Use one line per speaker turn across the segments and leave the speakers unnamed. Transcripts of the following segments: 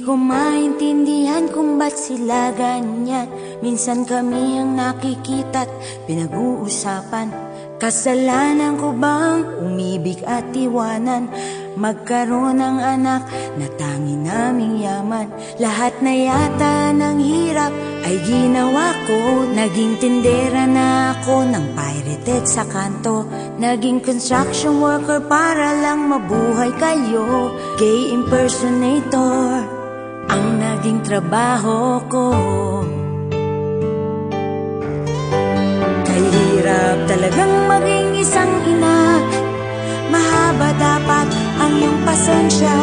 ko maintindihan kung ba't sila ganyan. Minsan kami ang nakikita't pinag-uusapan. Kasalanan ko bang umibig at iwanan? Magkaroon ng anak na tangi naming yaman. Lahat na yata ng hirap ay ginawa ko. Naging tindera na ako ng pirated sa kanto. Naging construction worker para lang mabuhay kayo. Gay impersonator ang naging trabaho ko. Kahirap talagang maging isang ina. Mahaba dapat ang iyong pasensya.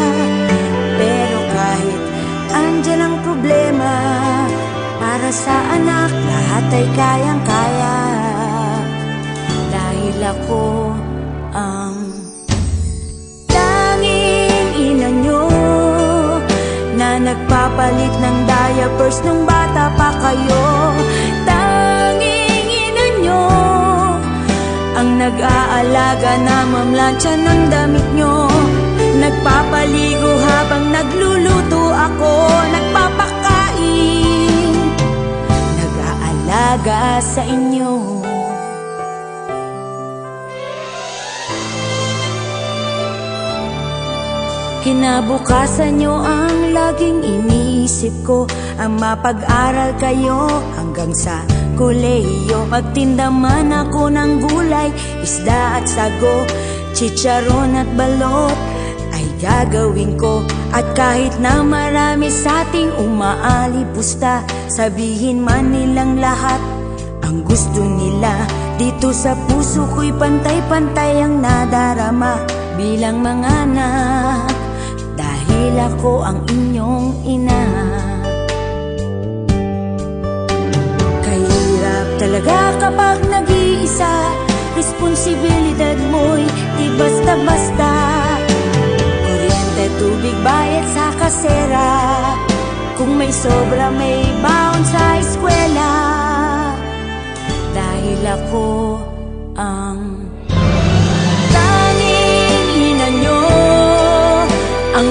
Pero kahit andyan ang problema, para sa anak lahat ay kayang-kaya. Dahil ako ang tanging ina nyo na nagpapalit ng diapers nung bata pa kayo. Tanging ina nyo ang nag-aalaga na mamlansya ng damit nyo. Nagpapaligo habang nagluluto ako. Nagpapakain, nag-aalaga sa inyo. Kinabukasan nyo ang laging iniisip ko. Ang mapag-aral kayo hanggang sa kolehiyo. Magtinda man ako ng gulay, isda at sago, chicharon at balot ay gagawin ko. At kahit na marami sa ating umaalipusta, sabihin man nilang lahat ang gusto nila. Dito sa puso ko'y pantay-pantay ang nadarama bilang mga anak, dahil ako ang inyong ina. Kahirap talaga kapag nag-iisa. Responsibilidad mo'y di basta-basta. Kuryente, tubig, bayad sa kasera. Kung may sobra may baon sa eskwela. Dahil ako ang tanging ina nyo, ang